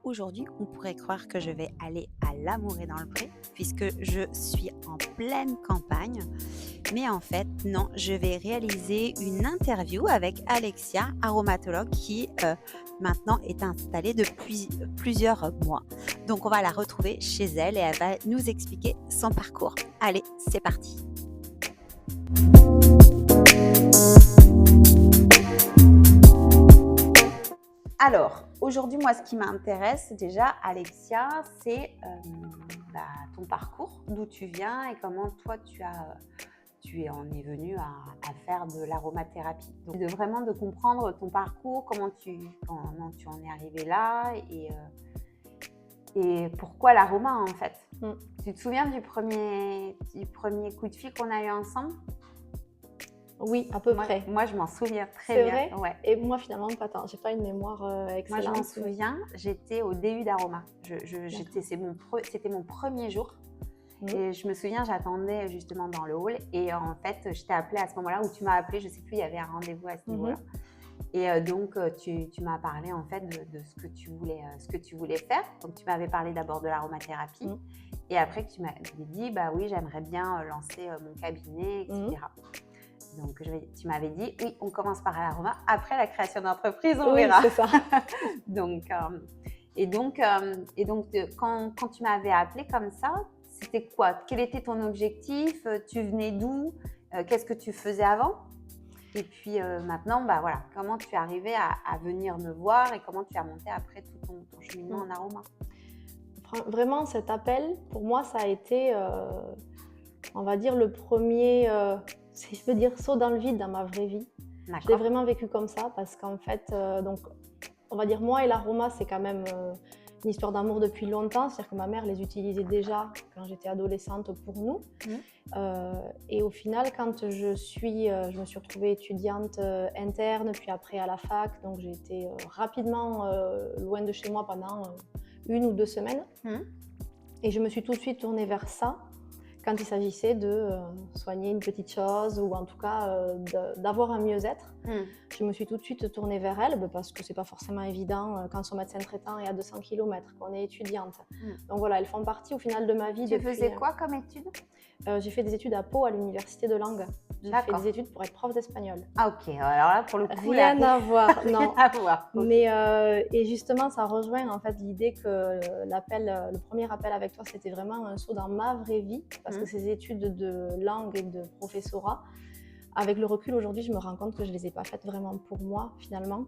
aujourd'hui, on pourrait croire que je vais aller à l'amour et dans le pré, puisque je suis en pleine campagne. Mais en fait, non, je vais réaliser une interview avec Alexia, aromatologue, qui maintenant est installée depuis plusieurs mois. Donc, on va la retrouver chez elle et elle va nous expliquer son parcours. Allez, c'est parti. Alors, aujourd'hui, moi, ce qui m'intéresse déjà, Alexia, c'est ton parcours, d'où tu viens et comment toi, tu en es venue à faire de l'aromathérapie. Donc, vraiment de comprendre ton parcours, comment tu en es arrivée là et pourquoi l'aroma, en fait. Tu te souviens du premier coup de fil qu'on a eu ensemble ? Oui, à peu près. Moi, je m'en souviens très bien. C'est vrai. Ouais. Et moi, finalement, j'ai pas une mémoire excellente. Moi, je m'en souviens, j'étais au DU d'Aroma. C'était mon premier jour. Et je me souviens, j'attendais justement dans le hall. Et en fait, je t'ai appelée à ce moment-là, ou tu m'as appelée, je ne sais plus, il y avait un rendez-vous à ce niveau-là. Et donc, tu m'as parlé en fait de ce que tu voulais faire. Donc, tu m'avais parlé d'abord de l'aromathérapie. Et après, tu m'avais dit, bah oui, j'aimerais bien lancer mon cabinet, etc. Donc, tu m'avais dit, oui, on commence par l'aroma. Après la création d'entreprise, on verra. Oui, c'est ça. Donc, quand tu m'avais appelé comme ça, c'était quoi ? Quel était ton objectif ? Tu venais d'où ? Qu'est-ce que tu faisais avant ? Et puis maintenant, bah voilà, comment tu es arrivée à venir me voir et comment tu as monté après tout ton cheminement en aroma ? Vraiment, cet appel, pour moi, ça a été, on va dire, le premier, si je peux dire, saut dans le vide dans ma vraie vie. D'accord. Je l'ai vraiment vécu comme ça parce qu'en fait, donc, on va dire, moi et l'aroma, c'est quand même une histoire d'amour depuis longtemps. C'est-à-dire que ma mère les utilisait déjà quand j'étais adolescente pour nous. Et au final, quand je me suis retrouvée étudiante interne, puis après à la fac, donc j'ai été rapidement loin de chez moi pendant 1 ou 2 semaines. Et je me suis tout de suite tournée vers ça quand il s'agissait de soigner une petite chose ou en tout cas d'avoir un mieux-être. Je me suis tout de suite tournée vers elle parce que c'est pas forcément évident quand son médecin traitant est à 200 km, qu'on est étudiante. Donc voilà, elles font partie au final de ma vie. Tu faisais quoi comme études ? J'ai fait des études à Pau, à l'université de langue. J'ai fait des études pour être prof d'espagnol. Ah ok, alors là pour le coup, rien à voir, non. Rien à voir. Okay. Mais et justement, ça rejoint en fait l'idée que le premier appel avec toi, c'était vraiment un saut dans ma vraie vie, parce que ces études de langue et de professorat, avec le recul aujourd'hui, je me rends compte que je les ai pas faites vraiment pour moi finalement.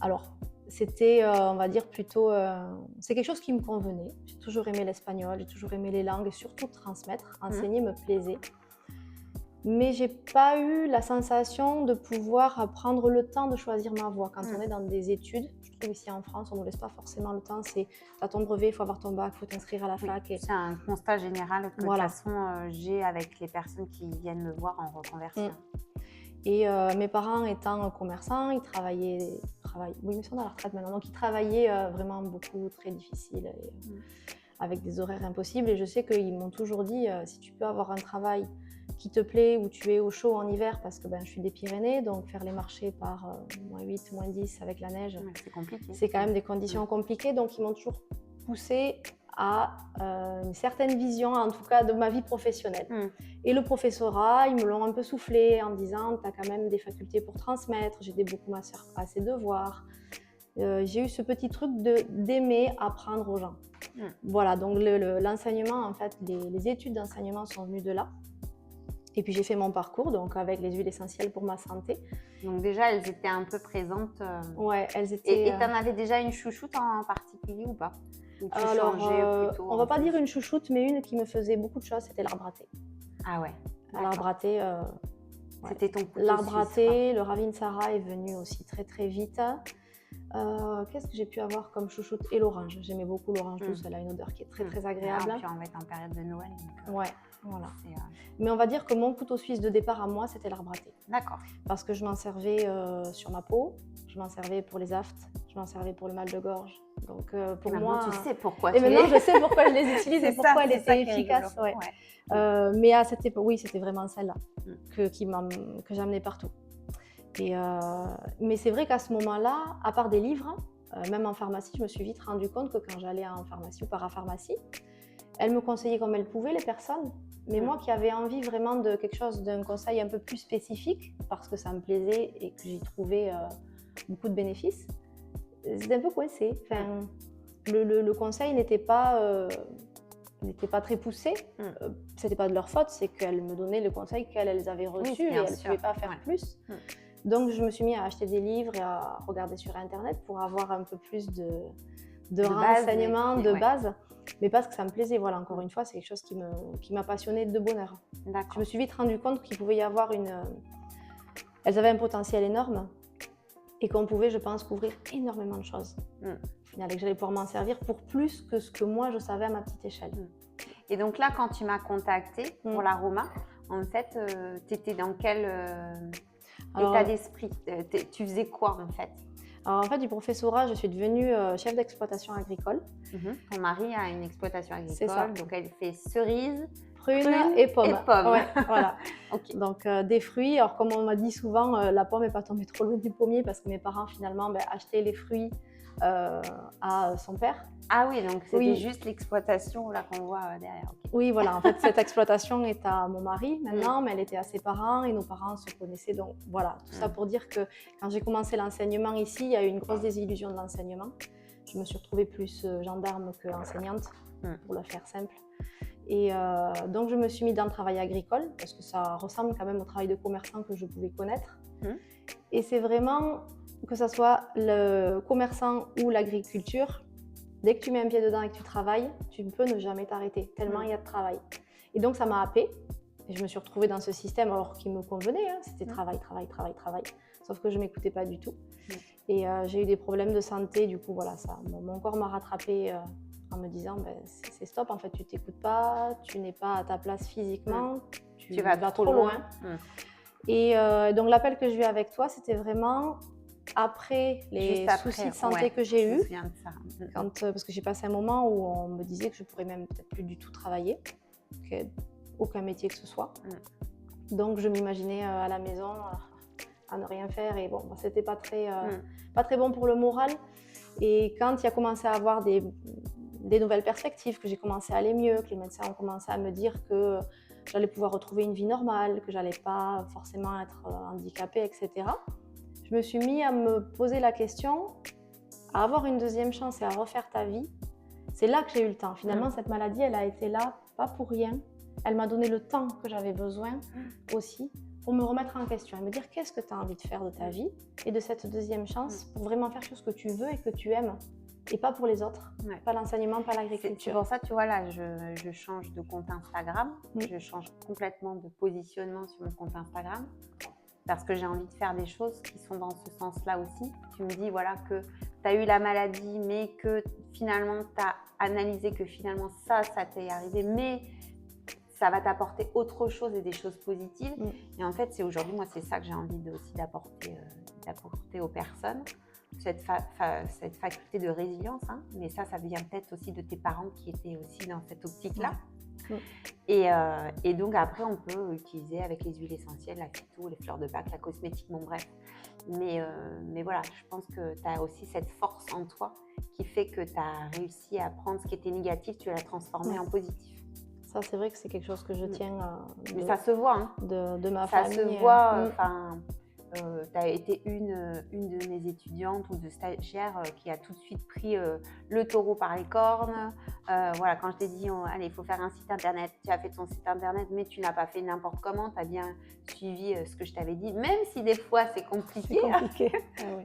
Alors c'était, on va dire plutôt, c'est quelque chose qui me convenait. J'ai toujours aimé l'espagnol, j'ai toujours aimé les langues et surtout transmettre, enseigner me plaisait. Mais j'ai pas eu la sensation de pouvoir prendre le temps de choisir ma voie. Quand on est dans des études, je trouve ici en France, on ne nous laisse pas forcément le temps. C'est t'as ton brevet, il faut avoir ton bac, il faut t'inscrire à la fac. Et... C'est un constat général que de toute façon j'ai avec les personnes qui viennent me voir en reconversion. Et mes parents étant commerçants, ils travaillaient, oui, ils sont à la retraite maintenant, donc ils travaillaient vraiment beaucoup, très difficile, avec des horaires impossibles. Et je sais qu'ils m'ont toujours dit, si tu peux avoir un travail qui te plaît, où tu es au chaud en hiver, parce que je suis des Pyrénées, donc faire les marchés par -8, -10 avec la neige, c'est compliqué. C'est quand même des conditions compliquées. Donc ils m'ont toujours poussée à une certaine vision, en tout cas de ma vie professionnelle. Et le professorat, ils me l'ont un peu soufflé en disant, tu as quand même des facultés pour transmettre, j'aidais beaucoup ma sœur à ses devoirs. J'ai eu ce petit truc d'aimer apprendre aux gens. Voilà, donc l'enseignement, en fait, les études d'enseignement sont venues de là. Et puis j'ai fait mon parcours, donc avec les huiles essentielles pour ma santé. Donc déjà, elles étaient un peu présentes. Ouais, elles étaient. Et tu en avais déjà une chouchoute en particulier ou pas ? Alors, on va pas dire une chouchoute, mais une qui me faisait beaucoup de choses, c'était l'arbre à thé. Ah ouais. L'arbre à thé. C'était ton couteau l'arbre à thé, le Ravinsara est venu aussi très très vite. Qu'est-ce que j'ai pu avoir comme chouchoute ? Et l'orange. J'aimais beaucoup l'orange douce, elle a une odeur qui est très très agréable. Et puis on va être en période de Noël. Donc, ouais, voilà. Mais on va dire que mon couteau suisse de départ à moi, c'était l'arbre à thé. D'accord. Parce que je m'en servais sur ma peau, je m'en servais pour les aftes, je m'en servais pour le mal de gorge. Donc pour moi, tu sais pourquoi. Et maintenant, je sais pourquoi je les utilise et pourquoi elles étaient efficaces. Ouais. Mais à cette époque, oui, c'était vraiment celle-là que j'amenais partout. Mais c'est vrai qu'à ce moment-là, à part des livres, même en pharmacie, je me suis vite rendu compte que quand j'allais en pharmacie ou parapharmacie, elles me conseillaient comme elles pouvaient, les personnes. Mais moi qui avais envie vraiment de quelque chose, d'un conseil un peu plus spécifique, parce que ça me plaisait et que j'y trouvais beaucoup de bénéfices, c'était un peu coincé. Enfin, le conseil n'était pas très poussé. C'était pas de leur faute, c'est qu'elles me donnaient le conseil qu'elles avaient reçu et elles ne pouvaient pas faire plus. Donc je me suis mis à acheter des livres et à regarder sur Internet pour avoir un peu plus de renseignements, de base. Mais parce que ça me plaisait, voilà, encore une fois, c'est quelque chose qui m'a passionnée de bonheur. Je me suis vite rendu compte qu'il pouvait y avoir elles avaient un potentiel énorme et qu'on pouvait, je pense, couvrir énormément de choses. Au final, et que j'allais pouvoir m'en servir pour plus que ce que moi, je savais à ma petite échelle. Et donc là, quand tu m'as contactée pour l'aroma, en fait, tu étais dans quel état d'esprit? Tu faisais quoi, en fait? Alors, en fait, du professorat, je suis devenue chef d'exploitation agricole. Ton mari a une exploitation agricole, C'est ça. Donc elle fait cerises, prunes et pommes. Ouais, voilà. Donc des fruits. Alors comme on m'a dit souvent, la pomme n'est pas tombée trop loin du pommier parce que mes parents finalement achetaient les fruits à son père. Ah oui, donc c'était juste l'exploitation là qu'on voit derrière. Oui, voilà. En fait, cette exploitation est à mon mari maintenant, mais elle était à ses parents et nos parents se connaissaient. Donc voilà, tout ça pour dire que quand j'ai commencé l'enseignement ici, il y a eu une grosse désillusion de l'enseignement. Je me suis retrouvée plus gendarme qu'enseignante, pour le faire simple. Et donc je me suis mise dans le travail agricole parce que ça ressemble quand même au travail de commerçant que je pouvais connaître. Et c'est vraiment, que ce soit le commerçant ou l'agriculture, dès que tu mets un pied dedans et que tu travailles, tu ne peux ne jamais t'arrêter, tellement il y a de travail. Et donc ça m'a happée et je me suis retrouvée dans ce système alors qui me convenait, hein. C'était travail. Sauf que je ne m'écoutais pas du tout. Et j'ai eu des problèmes de santé, du coup voilà, mon corps m'a rattrapée en me disant c'est stop, en fait tu t'écoutes pas, tu n'es pas à ta place physiquement, tu vas trop loin. Et donc l'appel que j'ai eu avec toi, c'était vraiment après les soucis de santé que j'ai eus, parce que j'ai passé un moment où on me disait que je pourrais même peut-être plus du tout travailler, aucun métier que ce soit. Donc je m'imaginais à la maison à ne rien faire et bon, c'était pas très bon pour le moral. Et quand il a commencé à avoir des nouvelles perspectives, que j'ai commencé à aller mieux, que les médecins ont commencé à me dire que j'allais pouvoir retrouver une vie normale, que j'allais pas forcément être handicapée, etc. Je me suis mis à me poser la question, à avoir une deuxième chance et à refaire ta vie. C'est là que j'ai eu le temps. Finalement, cette maladie, elle a été là, pas pour rien. Elle m'a donné le temps que j'avais besoin aussi pour me remettre en question et me dire qu'est-ce que tu as envie de faire de ta vie et de cette deuxième chance pour vraiment faire ce que tu veux et que tu aimes. Et pas pour les autres, pas l'enseignement, pas l'agriculture. C'est pour ça, tu vois, là, je change de compte Instagram, je change complètement de positionnement sur mon compte Instagram parce que j'ai envie de faire des choses qui sont dans ce sens-là aussi. Tu me dis, voilà, que tu as eu la maladie, mais que finalement, tu as analysé que finalement, ça t'est arrivé, mais ça va t'apporter autre chose et des choses positives. Et en fait, c'est aujourd'hui, moi, c'est ça que j'ai envie aussi d'apporter aux personnes. Cette faculté de résilience, hein, mais ça vient peut-être aussi de tes parents qui étaient aussi dans cette optique-là. Et donc après, on peut utiliser avec les huiles essentielles, la phyto, les fleurs de bac, la cosmétique, bon bref. Mais voilà, je pense que tu as aussi cette force en toi qui fait que tu as réussi à prendre ce qui était négatif, tu l'as transformé en positif. Ça, c'est vrai que c'est quelque chose que je tiens mais ça se voit, hein. de ma famille. Ça se voit, tu as été une de mes étudiantes ou de stagiaires qui a tout de suite pris le taureau par les cornes. Voilà, quand je t'ai dit, allez, il faut faire un site internet, tu as fait ton site internet, mais tu n'as pas fait n'importe comment, tu as bien suivi ce que je t'avais dit, même si des fois c'est compliqué.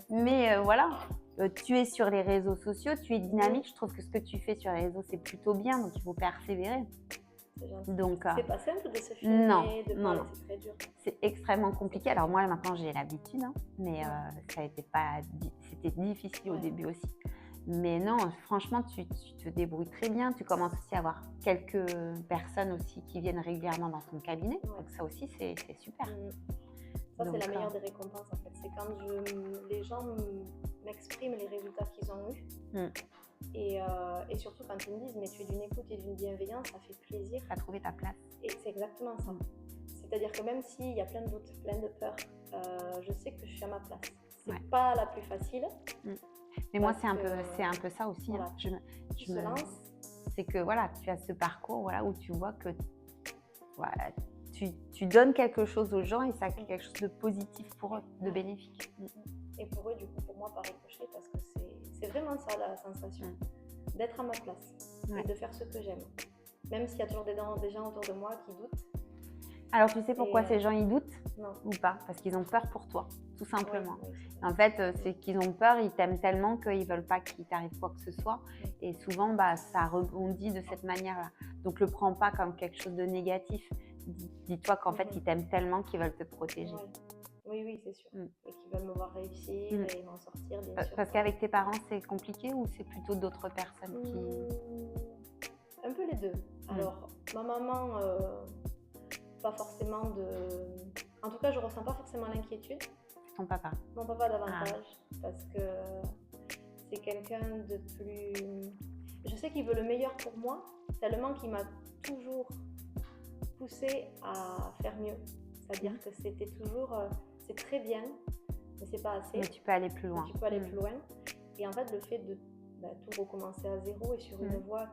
Mais voilà, tu es sur les réseaux sociaux, tu es dynamique, je trouve que ce que tu fais sur les réseaux, c'est plutôt bien, donc il faut persévérer. Donc, c'est pas simple de se filmer, non. C'est très dur. C'est extrêmement compliqué. Alors moi maintenant j'ai l'habitude, hein, mais c'était difficile au début aussi. Mais non, franchement tu te débrouilles très bien. Tu commences aussi à avoir quelques personnes aussi qui viennent régulièrement dans ton cabinet. Donc ça aussi c'est super. Ça c'est la meilleure des récompenses en fait. C'est quand les gens m'expriment les résultats qu'ils ont eus. Et surtout quand ils me disent mais tu es d'une écoute et d'une bienveillance, ça fait plaisir. Tu as trouvé ta place. Et c'est exactement ça. C'est-à-dire que même s'il y a plein de doutes, plein de peurs, je sais que je suis à ma place. C'est pas la plus facile, Mais moi, c'est un peu ça aussi. Voilà, Hein. tu te lances. C'est que voilà, tu as ce parcours voilà, où tu vois que voilà, tu donnes quelque chose aux gens et ça a quelque chose de positif pour eux, de bénéfique. Et pour eux, du coup, pour moi, par ricochet, parce que c'est vraiment ça la sensation, d'être à ma place et de faire ce que j'aime. Même s'il y a toujours des gens autour de moi qui doutent. Alors, tu sais pourquoi ces gens, ils doutent non. ou pas? Parce qu'ils ont peur pour toi, tout simplement. Oui, en fait, c'est qu'ils ont peur, ils t'aiment tellement qu'ils ne veulent pas qu'il t'arrive quoi que ce soit. Et souvent, ça rebondit de cette manière-là. Donc, ne le prends pas comme quelque chose de négatif. Dis-toi qu'en fait, ils t'aiment tellement qu'ils veulent te protéger. Oui, c'est sûr. Et qu'ils veulent me voir réussir et m'en sortir, bien sûr. Parce qu'avec tes parents, c'est compliqué ou c'est plutôt d'autres personnes qui... Un peu les deux. Alors, ma maman... pas forcément de... En tout cas, je ressens pas forcément l'inquiétude. Ton papa? Mon papa davantage, parce que c'est quelqu'un de plus... Je sais qu'il veut le meilleur pour moi, tellement qu'il m'a toujours poussée à faire mieux. C'est-à-dire que c'était toujours... c'est très bien, mais c'est pas assez. Mais tu peux aller plus loin. Tu peux aller plus loin. Et en fait, le fait de tout recommencer à zéro et sur une voie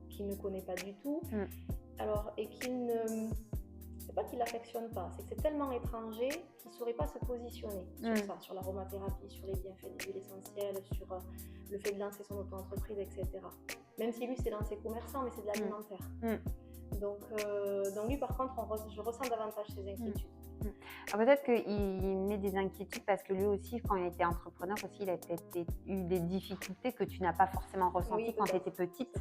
qu'il ne connaît pas du tout... Alors, et qu'il ne... C'est pas qu'il l'affectionne pas, c'est que c'est tellement étranger qu'il ne saurait pas se positionner sur ça, sur l'aromathérapie, sur les bienfaits des huiles essentielles, sur le fait de lancer son auto-entreprise, etc. Même si lui s'est lancé commerçant, mais c'est de l'alimentaire. Donc lui, par contre, je ressens davantage ses inquiétudes. Alors peut-être qu'il met des inquiétudes parce que lui aussi, quand il était entrepreneur, aussi, il a peut-être eu des difficultés que tu n'as pas forcément ressenties quand tu étais petite.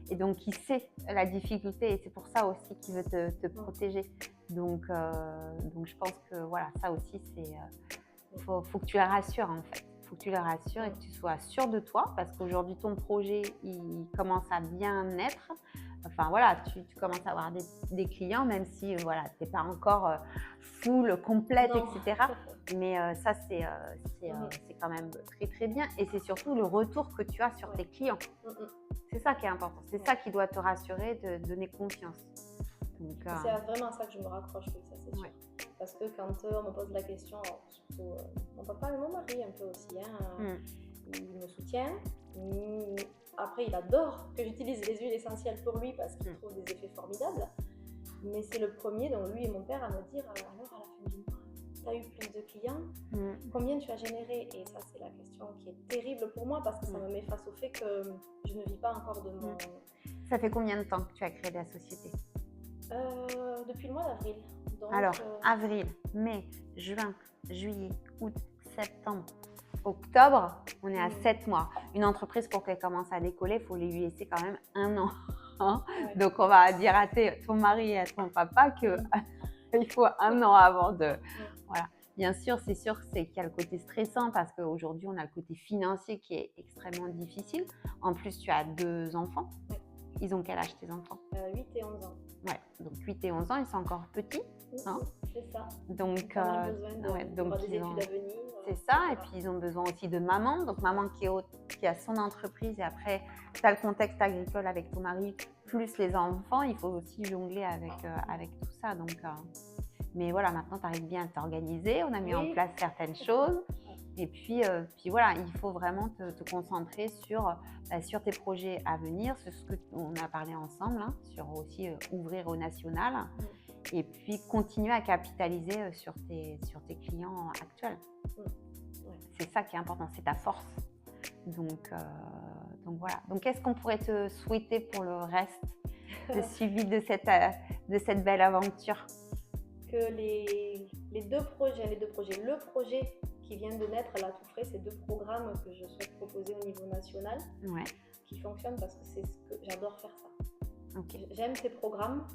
Et donc, il sait la difficulté et c'est pour ça aussi qu'il veut te protéger. Donc, je pense que voilà, ça aussi, faut que tu les rassures en fait. Il faut que tu les rassures et que tu sois sûre de toi parce qu'aujourd'hui, ton projet, il commence à bien naître. Enfin voilà, tu commences à avoir des clients, même si voilà, tu n'es pas encore full, complète, etc. Mais ça, c'est quand même très très bien. Et c'est surtout le retour que tu as sur tes clients. C'est ça qui est important. C'est ça qui doit te rassurer, te donner confiance. Donc, c'est vraiment ça que je me raccroche, oui, ça c'est sûr. Parce que quand on me pose la question, surtout mon papa et mon mari un peu aussi, il me soutient. Après, il adore que j'utilise les huiles essentielles pour lui parce qu'il trouve des effets formidables. Mais c'est le premier, donc lui et mon père, à me dire alors à la fin du mois, tu as eu plus de clients, combien tu as généré? Et ça, c'est la question qui est terrible pour moi parce que ça me met face au fait que je ne vis pas encore de mon... Ça fait combien de temps que tu as créé la société? Depuis le mois d'avril. Donc, alors, avril, mai, juin, juillet, août, septembre, octobre, on est à 7 mois. Une entreprise, pour qu'elle commence à décoller, il faut lui laisser quand même 1 an. Donc, on va dire à ton mari et à ton papa qu'il faut 1 an avant de... Voilà. Bien sûr, c'est qu'il y a le côté stressant parce qu'aujourd'hui, on a le côté financier qui est extrêmement difficile. En plus, tu as 2 enfants. Ils ont quel âge tes enfants? 8 et 11 ans. Ouais, donc 8 et 11 ans, ils sont encore petits. Hein? C'est ça. Donc, ils ont besoin des études à venir. C'est ça, et puis ils ont besoin aussi de maman. Donc maman qui a son entreprise et après, tu as le contexte agricole avec ton mari, plus les enfants, il faut aussi jongler avec tout ça. Donc, mais voilà, maintenant tu arrives bien à t'organiser, on a mis en place certaines choses. Et puis voilà, il faut vraiment te concentrer sur tes projets à venir, sur ce qu'on a parlé ensemble, sur aussi ouvrir au national. Et puis continuer à capitaliser sur tes clients actuels. C'est ça qui est important, c'est ta force. Donc voilà. Donc qu'est-ce qu'on pourrait te souhaiter pour le reste de suivi de cette belle aventure? Que les deux projets, le projet qui vient de naître là tout frais, c'est 2 programmes que je souhaite proposer au niveau national, qui fonctionnent parce que c'est ce que j'adore faire ça. Okay. J'aime ces programmes,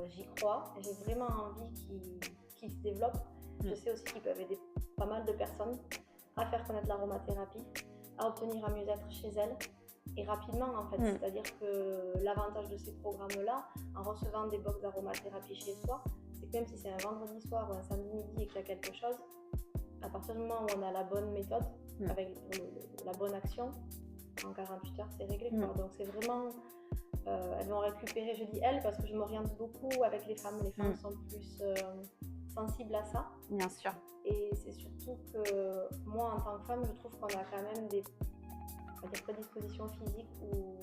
j'y crois, j'ai vraiment envie qu'ils se développent. Je sais aussi qu'ils peuvent aider pas mal de personnes à faire connaître l'aromathérapie, à obtenir un mieux-être chez elles et rapidement en fait. C'est-à-dire que l'avantage de ces programmes-là, en recevant des box d'aromathérapie chez soi, c'est que même si c'est un vendredi soir ou un samedi midi et qu'il y a quelque chose, à partir du moment où on a la bonne méthode, avec la bonne action, en 48 heures, c'est réglé, quoi. Donc c'est vraiment, elles vont récupérer, je dis elles parce que je m'oriente beaucoup avec les femmes sont plus sensibles à ça. Bien sûr. Et c'est surtout que moi, en tant que femme, je trouve qu'on a quand même des prédispositions physiques où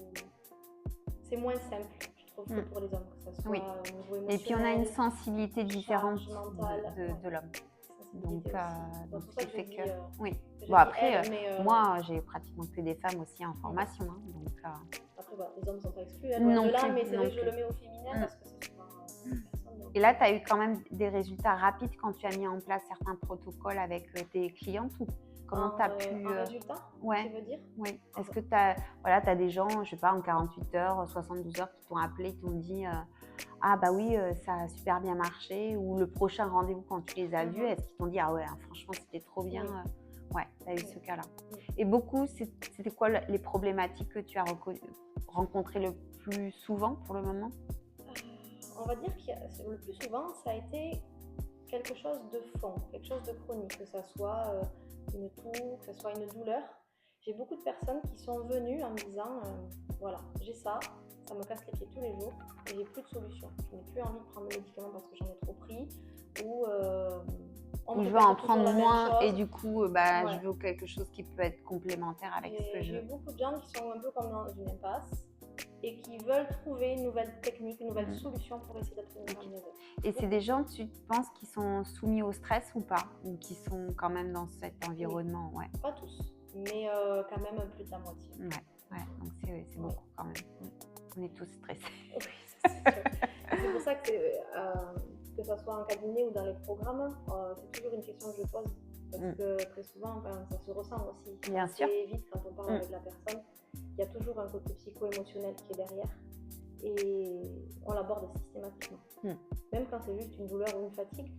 c'est moins simple, je trouve, que pour les hommes, que ce soit au niveau émotionnel. Et puis on a une sensibilité différente mentale, de l'homme. Donc, c'est pour ça que je dis, oui. que Bon, après, mais, moi, j'ai pratiquement que des femmes aussi en formation. Hein, donc, après, les hommes ne sont pas exclus. Non là, plus, mais c'est non vrai que je plus. le mets au féminin parce que c'est souvent personne. Donc... Et là, tu as eu quand même des résultats rapides quand tu as mis en place certains protocoles avec tes clientes ou comment tu as pu. Un résultat, ouais. tu veux dire? Oui. Est-ce que tu as des gens, je sais pas, en 48 heures, 72 heures qui t'ont appelé, qui t'ont dit ah bah oui, ça a super bien marché, ou le prochain rendez-vous quand tu les as vus, est-ce qu'ils t'ont dit ah ouais, franchement, c'était trop bien. Ouais, tu as eu ce cas-là. Et beaucoup, c'était quoi les problématiques que tu as rencontrées le plus souvent pour le moment? On va dire que le plus souvent, ça a été quelque chose de fond, quelque chose de chronique, que ça soit une toux, que ce soit une douleur. J'ai beaucoup de personnes qui sont venues en me disant voilà, j'ai ça me casse les pieds tous les jours et j'ai plus de solution. Je n'ai plus envie de prendre le médicament parce que j'en ai trop pris ou je veux en prendre moins et du coup je veux quelque chose qui peut être complémentaire avec ce que je veux. J'ai beaucoup de gens qui sont un peu comme dans une impasse et qui veulent trouver une nouvelle technique, une nouvelle solution pour essayer d'obtenir un mieux-être. Et c'est des gens, tu penses, qui sont soumis au stress ou pas? Ou qui sont quand même dans cet environnement? Oui. Pas tous, mais quand même plus de la moitié. Ouais. Donc c'est beaucoup quand même. On est tous stressés. Oui, c'est sûr. C'est pour ça que ce soit en cabinet ou dans les programmes, c'est toujours une question que je pose. Parce que très souvent, ça se ressent aussi. Bien sûr. C'est vite quand on parle avec la personne. Il y a toujours un côté psycho-émotionnel qui est derrière et on l'aborde systématiquement. Même quand c'est juste une douleur ou une fatigue,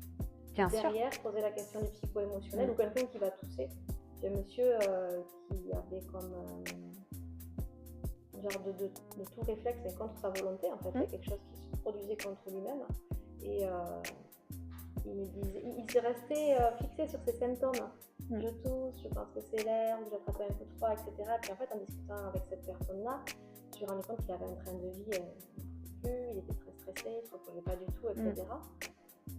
derrière, poser la question du psycho-émotionnel ou quelqu'un qui va tousser. J'ai un monsieur qui avait comme genre de tout réflexe et contre sa volonté, en fait. Il y a quelque chose qui se produisait contre lui-même et il me disait, il s'est resté fixé sur ses symptômes. Je tousse, je pense que c'est l'air, ou j'attrape un peu de froid, etc. Et puis en fait, en discutant avec cette personne-là, je me suis rendu compte qu'il avait un train de vie il était très stressé, il ne se reposait pas du tout, etc.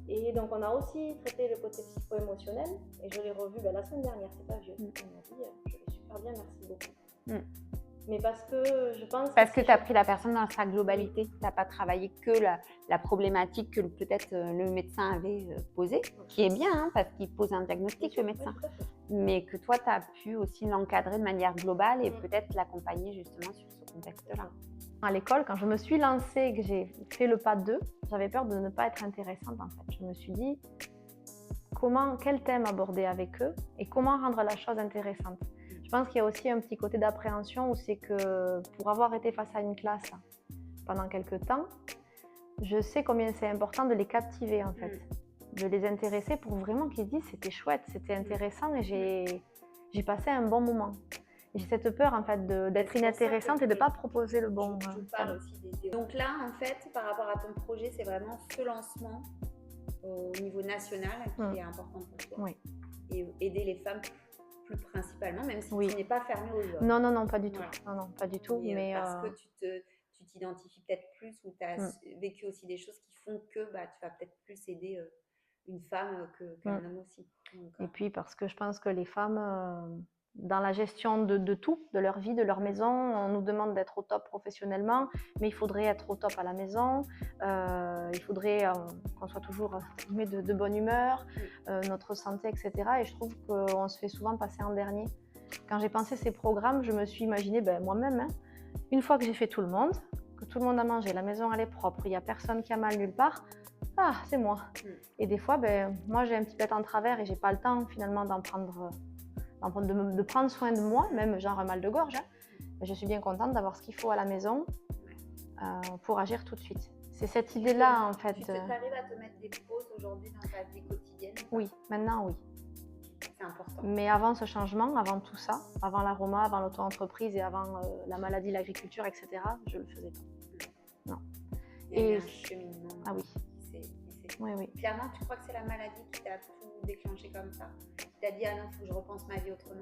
Et donc on a aussi traité le côté psycho-émotionnel et je l'ai revu la semaine dernière, c'est pas vieux. Il m'a dit, je vais super bien, merci beaucoup. Mais parce que je pense... Parce que tu as pris la personne dans sa globalité, tu n'as pas travaillé que la problématique que peut-être le médecin avait posée, qui est bien, hein, parce qu'il pose un diagnostic, le médecin, mais que toi, tu as pu aussi l'encadrer de manière globale et peut-être l'accompagner justement sur ce contexte-là. À l'école, quand je me suis lancée et que j'ai fait le pas 2, j'avais peur de ne pas être intéressante en fait. Je me suis dit, quel thème aborder avec eux et comment rendre la chose intéressante. Je pense qu'il y a aussi un petit côté d'appréhension où c'est que pour avoir été face à une classe pendant quelques temps, je sais combien c'est important de les captiver en fait, de les intéresser pour vraiment qu'ils disent c'était chouette, c'était intéressant et j'ai passé un bon moment. Et j'ai cette peur en fait d'être inintéressante et de ne pas proposer le bon. Je parle aussi des... Donc là en fait par rapport à ton projet c'est vraiment ce lancement au niveau national qui est important pour toi. Oui. Et aider les femmes plus principalement, même si tu n'es pas fermée aux hommes. Non, pas du tout. Non, pas du tout. Mais parce que tu t'identifies peut-être plus ou tu as vécu aussi des choses qui font que tu vas peut-être plus aider une femme qu'un homme aussi. Donc, et puis parce que je pense que les femmes, dans la gestion de tout, de leur vie, de leur maison, on nous demande d'être au top professionnellement, mais il faudrait être au top à la maison, il faudrait qu'on soit toujours de bonne humeur, notre santé, etc. Et je trouve qu'on se fait souvent passer en dernier. Quand j'ai pensé ces programmes, je me suis imaginé moi-même, une fois que j'ai fait tout le monde, que tout le monde a mangé, la maison elle est propre, il n'y a personne qui a mal nulle part, c'est moi. Et des fois, moi j'ai un petit peu en travers et j'ai pas le temps finalement de prendre soin de moi, même genre un mal de gorge. Je suis bien contente d'avoir ce qu'il faut à la maison pour agir tout de suite. C'est cette idée-là en fait. Tu arrives à te mettre des pauses aujourd'hui dans ta vie quotidienne? Oui, maintenant oui. C'est important. Mais avant ce changement, avant tout ça, avant l'aroma, avant l'auto-entreprise et avant la maladie, l'agriculture, etc., je le faisais pas. Non. Il y a un cheminement. Ah oui. Oui. Clairement, tu crois que c'est la maladie qui t'a tout déclenché comme ça? Tu t'as dit, ah non, il faut que je repense ma vie autrement?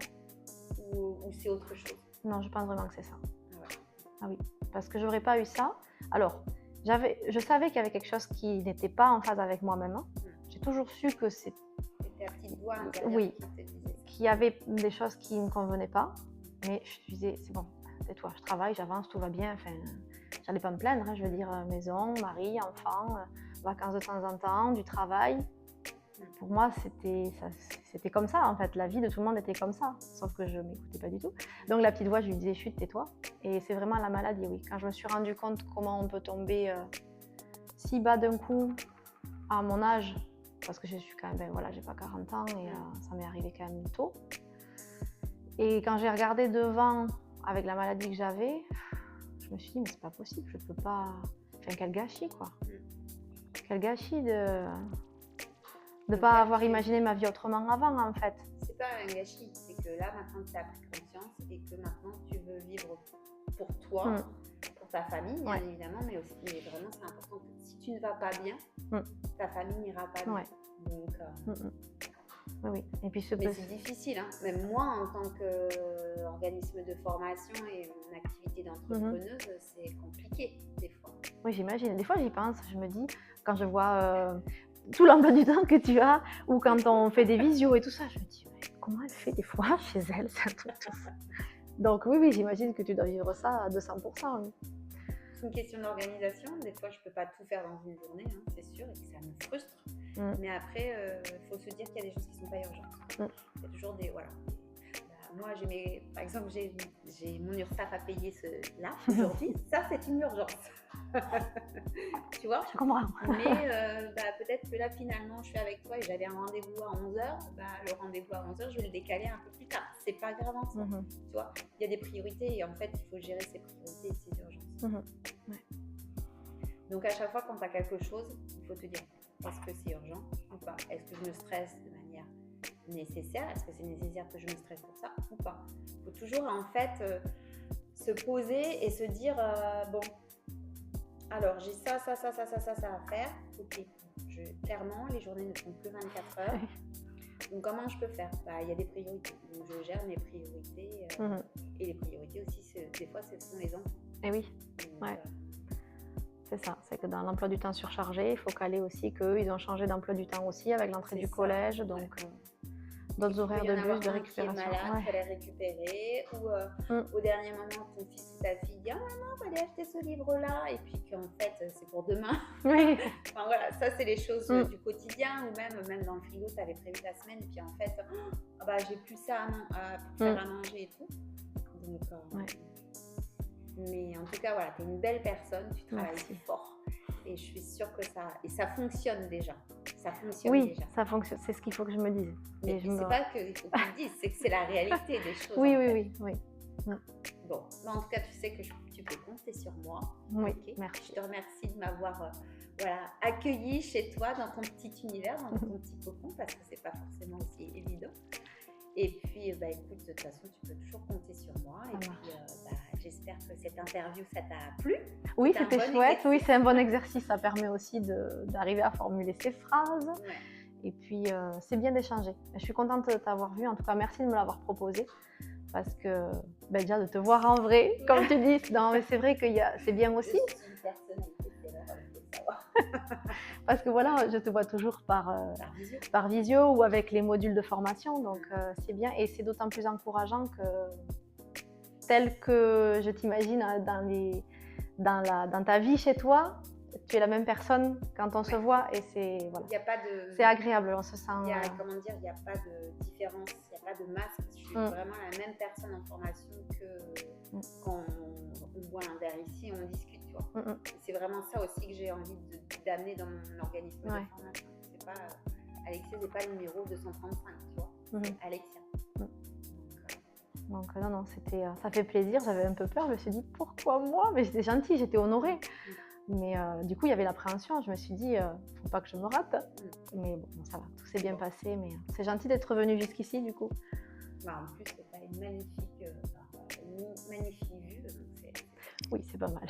Ou c'est autre chose? Non, je pense vraiment que c'est ça. Ouais. Ah oui, parce que j'aurais pas eu ça. Alors, je savais qu'il y avait quelque chose qui n'était pas en phase avec moi-même. Hein. J'ai toujours su que c'est... C'était ta petite voix intérieure Oui, qui te disait ça. qu'il y avait des choses qui ne me convenaient pas. Mais je disais, c'est bon, tais-toi, je travaille, j'avance, tout va bien. Enfin, j'allais pas me plaindre, hein, je veux dire, maison, mari, enfant, vacances de temps en temps, du travail. Pour moi, c'était comme ça, en fait. La vie de tout le monde était comme ça, sauf que je ne m'écoutais pas du tout. Donc la petite voix, je lui disais, chut, tais-toi. Et c'est vraiment la maladie, oui. Quand je me suis rendu compte comment on peut tomber si bas d'un coup, à mon âge, parce que je suis quand même, ben voilà, j'ai pas 40 ans et ça m'est arrivé quand même tôt. Et quand j'ai regardé devant, avec la maladie que j'avais, je me suis dit, mais c'est pas possible, je peux pas... Enfin, quel gâchis, quoi. Quel gâchis de ne pas avoir imaginé ma vie autrement avant, en fait. C'est pas un gâchis, c'est que là, maintenant, tu as pris conscience et que maintenant, tu veux vivre pour toi, pour ta famille, bien évidemment, mais aussi, mais vraiment, c'est important que si tu ne vas pas bien, ta famille n'ira pas bien. Donc, oui. Et puis mais c'est difficile, hein. Même moi, en tant qu'organisme de formation et mon activité d'entrepreneuse, c'est compliqué, des fois. Oui, j'imagine. Des fois, j'y pense, je me dis, quand je vois... tout l'emploi du temps que tu as, ou quand on fait des visios et tout ça, je me dis, mais comment elle fait des fois chez elle, c'est un truc tout fou. Donc oui, j'imagine que tu dois vivre ça à 200%. Oui. C'est une question d'organisation. Des fois, je ne peux pas tout faire dans une journée, hein, c'est sûr, et que ça me frustre. Mais après, il faut se dire qu'il y a des choses qui ne sont pas urgentes. Il y a toujours des... Voilà. Moi, par exemple, j'ai mon URSSAF à payer là, aujourd'hui. Ça, c'est une urgence. Tu vois? Je comprends. Mais peut-être que là, finalement, je suis avec toi et j'avais un rendez-vous à 11h. Le rendez-vous à 11h, je vais le décaler un peu plus tard. C'est pas grave en soi. Tu vois? Il y a des priorités et en fait, il faut gérer ses priorités et ses urgences. Donc, à chaque fois, quand tu as quelque chose, il faut te dire, est-ce que c'est urgent ou pas? Est-ce que je me stresse de manière nécessaire? Est-ce que c'est nécessaire que je me stresse pour ça ou pas? Il faut toujours, en fait, se poser et se dire, bon... Alors, j'ai ça à faire. Ok, clairement, les journées ne font plus 24 heures. Donc, comment je peux faire? Il y a des priorités. Donc, je gère mes priorités. Et les priorités aussi, des fois, ce sont les enfants. Et oui, donc, c'est ça. C'est que dans l'emploi du temps surchargé, il faut caler aussi qu'eux, ils ont changé d'emploi du temps aussi avec l'entrée du collège. Donc, d'autres horaires de bus, de récupération. Qui est malade, il fallait récupérer, ou au dernier moment, ton fils ou ta fille dit « Ah maman, il fallait acheter ce livre-là » et puis qu'en fait, c'est pour demain. Oui. Enfin voilà, ça c'est les choses du quotidien, ou même dans le frigo, tu avais prévu ta semaine et puis en fait, j'ai plus ça pour faire à manger et tout. Donc, mais en tout cas, voilà, tu es une belle personne, tu travailles fort. Et je suis sûre que ça fonctionne déjà. Ça fonctionne déjà. Ça fonctionne. C'est ce qu'il faut que je me dise. Mais c'est pas qu'il faut que tu le dises, c'est que c'est la réalité des choses. Oui. Bon, mais en tout cas, tu sais que tu peux compter sur moi. Oui, merci. Je te remercie de m'avoir accueilli chez toi, dans ton petit univers, dans ton petit cocon, parce que c'est pas forcément aussi évident. Et puis, écoute, de toute façon, tu peux toujours compter sur moi. Et puis, j'espère que cette interview, ça t'a plu. Oui, c'était chouette. Oui, c'est un bon exercice. Ça permet aussi d'arriver à formuler ses phrases. Et puis, c'est bien d'échanger. Je suis contente de t'avoir vu. En tout cas, merci de me l'avoir proposé. Parce que, déjà, de te voir en vrai, comme tu dis, non, mais c'est vrai que c'est bien aussi. Je suis une personnalité, c'est là, il faut savoir. Parce que voilà, je te vois toujours par visio ou avec les modules de formation, donc c'est bien et c'est d'autant plus encourageant que tel que je t'imagine dans ta vie chez toi, tu es la même personne quand on se voit et c'est voilà. Il y a pas de. C'est agréable, on se sent. Il y a pas de différence, il n'y a pas de masque. Je suis vraiment la même personne en formation que quand on boit un verre ici, on discute. C'est vraiment ça aussi que j'ai envie d'amener dans mon organisme de formation. C'est pas Alexia, c'est pas le numéro 235, tu vois. C'est Alexia. Donc non, ça fait plaisir. J'avais un peu peur. Je me suis dit pourquoi moi? Mais j'étais gentille, j'étais honorée. Mais du coup, il y avait l'appréhension. Je me suis dit, faut pas que je me rate. Mais bon, ça va, tout s'est bien passé. Mais c'est gentil d'être venue jusqu'ici, du coup. En plus, tu as une magnifique vue. Donc oui, c'est pas mal.